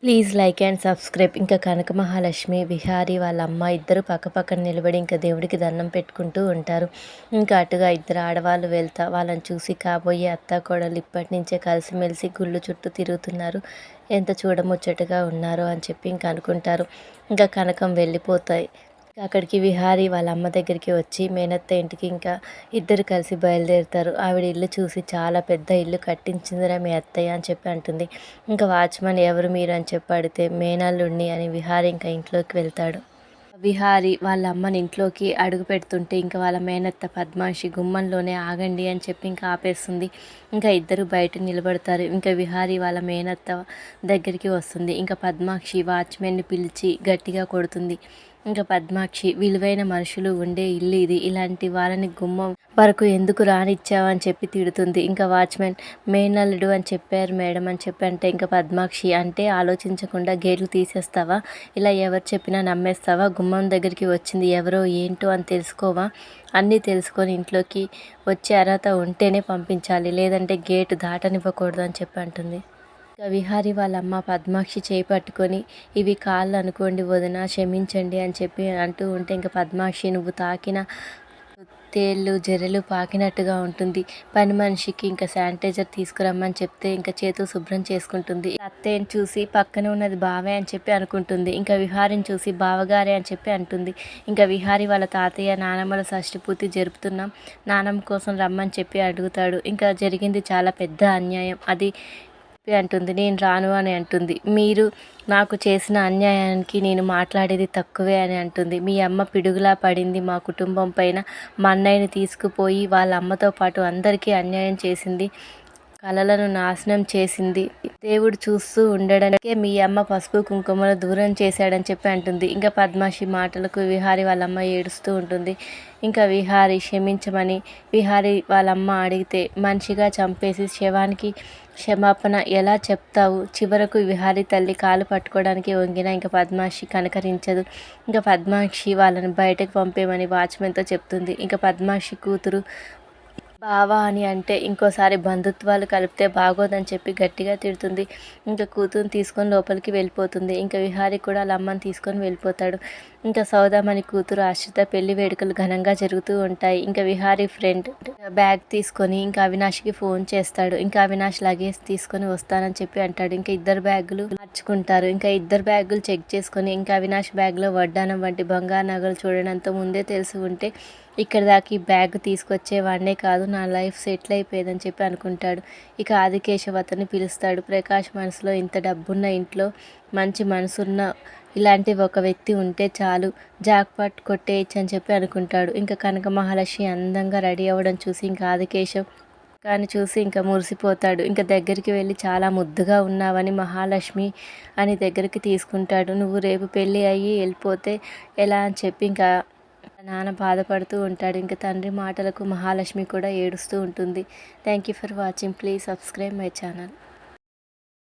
Please like and subscribe. ఇంకా కనక మహాలక్ష్మి, విహారీ వాళ్ళ అమ్మ ఇద్దరు పక్కపక్కన నిలబడి ఇంకా దేవుడికి దండం పెట్టుకుంటూ ఉంటారు. ఇంకా అటుగా ఇద్దరు ఆడవాళ్ళు వెళ్తా వాళ్ళని చూసి కాబోయే అత్త కోడలు ఇప్పటి నుంచే కలిసిమెలిసి గుళ్ళు చుట్టూ తిరుగుతున్నారు, ఎంత చూడముచ్చటగా ఉన్నారు అని చెప్పి ఇంకా అనుకుంటారు. ఇంకా కనకం వెళ్ళిపోతాయి. అక్కడికి విహారీ వాళ్ళ అమ్మ దగ్గరికి వచ్చి మేనత్త ఇంటికి ఇంకా ఇద్దరు కలిసి బయలుదేరుతారు. ఆవిడ ఇల్లు చూసి చాలా పెద్ద ఇల్లు కట్టించిందిరా మీ అత్తయ్య అని చెప్పి అంటుంది. ఇంకా వాచ్మెన్ ఎవరు మీరు అని చెప్పి అడిగితే మేనల్లుడిని అని విహారీ ఇంకా ఇంట్లోకి వెళ్తాడు. విహారీ వాళ్ళ అమ్మని ఇంట్లోకి అడుగు పెడుతుంటే ఇంకా వాళ్ళ మేనత్త పద్మాక్షి గుమ్మంలోనే ఆగండి అని చెప్పి ఇంకా ఆపేస్తుంది. ఇంకా ఇద్దరు బయట నిలబడతారు. ఇంకా విహారీ వాళ్ళ మేనత్త దగ్గరికి వస్తుంది. ఇంకా పద్మాక్షి వాచ్మెన్ని పిలిచి గట్టిగా కొడుతుంది. ఇంకా పద్మాక్షి విలువైన మనుషులు ఉండే ఇల్లు ఇది, ఇలాంటి వాళ్ళని గుమ్మం వరకు ఎందుకు రానిచ్చావని చెప్పి తిడుతుంది. ఇంకా వాచ్మెన్ మేనల్లుడు అని చెప్పారు మేడం అని చెప్పి అంటే ఇంకా పద్మాక్షి అంటే ఆలోచించకుండా గేట్లు తీసేస్తావా, ఇలా ఎవరు చెప్పినా నమ్మేస్తావా, గుమ్మం దగ్గరికి వచ్చింది ఎవరో ఏంటో అని తెలుసుకోవా, అన్నీ తెలుసుకొని ఇంట్లోకి వచ్చే అర్హత ఉంటేనే పంపించాలి, లేదంటే గేటు దాటనివ్వకూడదు అని చెప్పి అంటుంది. ఇక విహారీ వాళ్ళ అమ్మ పద్మాక్షి చేయి పట్టుకొని ఇవి కాళ్ళు అనుకోండి వదిన, క్షమించండి అని చెప్పి అంటూ ఉంటే ఇంకా పద్మాక్షి నువ్వు తాకిన తేళ్ళు జర్రెలు పాకినట్టుగా ఉంటుంది, పని మనిషికి ఇంకా శానిటైజర్ తీసుకురమ్మని చెప్తే ఇంకా చేతులు శుభ్రం చేసుకుంటుంది. అత్తయ్యని చూసి పక్కన ఉన్నది బావే అని చెప్పి అనుకుంటుంది. ఇంకా విహారిని చూసి బావగారే అని చెప్పి అంటుంది. ఇంకా విహారీ వాళ్ళ తాతయ్య నానమ్మల షష్ఠి జరుపుతున్నాం, నానమ్మ కోసం రమ్మని చెప్పి అడుగుతాడు. ఇంకా జరిగింది చాలా పెద్ద అన్యాయం అది అంటుంది. నేను రాను అని అంటుంది. మీరు నాకు చేసిన అన్యాయానికి నేను మాట్లాడేది తక్కువే అని అంటుంది. మీ అమ్మ పిడుగులా పడింది మా కుటుంబం పైన, మా అన్నయ్యని తీసుకుపోయి వాళ్ళ అమ్మతో పాటు అందరికీ అన్యాయం చేసింది, కలలను నాశనం చేసింది, దేవుడు చూస్తూ ఉండడానికే మీ అమ్మ పసుపు కుంకుమలు దూరం చేశాడని చెప్పి అంటుంది. ఇంకా పద్మాక్షి మాటలకు విహారీ వాళ్ళమ్మ ఏడుస్తూ ఉంటుంది. ఇంకా విహారీ క్షమించమని విహారీ వాళ్ళమ్మ అడిగితే మనిషిగా చంపేసి శవానికి క్షమాపణ ఎలా చెప్తావు, చివరకు విహారీ తల్లి కాలు పట్టుకోవడానికి వంగిన ఇంకా పద్మాక్షి కనకరించదు. ఇంకా పద్మాక్షి వాళ్ళని బయటకు పంపేమని వాచ్మెన్తో చెప్తుంది. ఇంకా పద్మాక్షి కూతురు బావా అని అంటే ఇంకోసారి బంధుత్వాలు కలిపితే బాగోదని చెప్పి గట్టిగా తిడుతుంది. ఇంకా కూతురుని తీసుకొని లోపలికి వెళ్ళిపోతుంది. ఇంకా విహారీ కూడా వాళ్ళ అమ్మని తీసుకొని వెళ్ళిపోతాడు. ఇంకా సౌదామణి కూతురు ఆశ్రిత పెళ్లి వేడుకలు ఘనంగా జరుగుతూ ఉంటాయి. ఇంకా విహారీ ఫ్రెండ్ బ్యాగ్ తీసుకొని ఇంకా అవినాష్కి ఫోన్ చేస్తాడు. ఇంకా అవినాష్ లగేజ్ తీసుకొని వస్తానని చెప్పి అంటాడు. ఇంకా ఇద్దరు బ్యాగులు మార్చుకుంటారు. ఇంకా ఇద్దరు బ్యాగులు చెక్ చేసుకొని ఇంకా అవినాష్ బ్యాగ్లో వడ్డానం వంటి బంగారు నగలు చూడడంతో ముందే తెలిసి ఉంటే ఇక్కడ దాకా ఈ బ్యాగ్ తీసుకొచ్చేవాడినే కాదు, నా లైఫ్ సెటిల్ అయిపోయేదని చెప్పి అనుకుంటాడు. ఇక ఆదికేశవ్ అతన్ని పిలుస్తాడు. ప్రకాష్ మనసులో ఇంత డబ్బున్న ఇంట్లో మంచి మనసున్న ఇలాంటి ఒక వ్యక్తి ఉంటే చాలు, జాక్పాట్ కొట్టేయచ్చు అని చెప్పి అనుకుంటాడు. ఇంకా కనక మహాలక్ష్మి అందంగా రెడీ అవ్వడం చూసి ఇంకా ఆదికేశవ్ కానీ చూసి ఇంకా మురిసిపోతాడు. ఇంకా దగ్గరికి వెళ్ళి చాలా ముద్దుగా ఉన్నావని మహాలక్ష్మి అని దగ్గరికి తీసుకుంటాడు. నువ్వు రేపు పెళ్ళి అయ్యి వెళ్ళిపోతే ఎలా అని చెప్పి ఇంకా నాన్న బాధపడుతూ ఉంటాడు. ఇంకా తండ్రి మాటలకు మహాలక్ష్మి కూడా ఏడుస్తూ ఉంటుంది. Thank you for watching. Please subscribe my channel.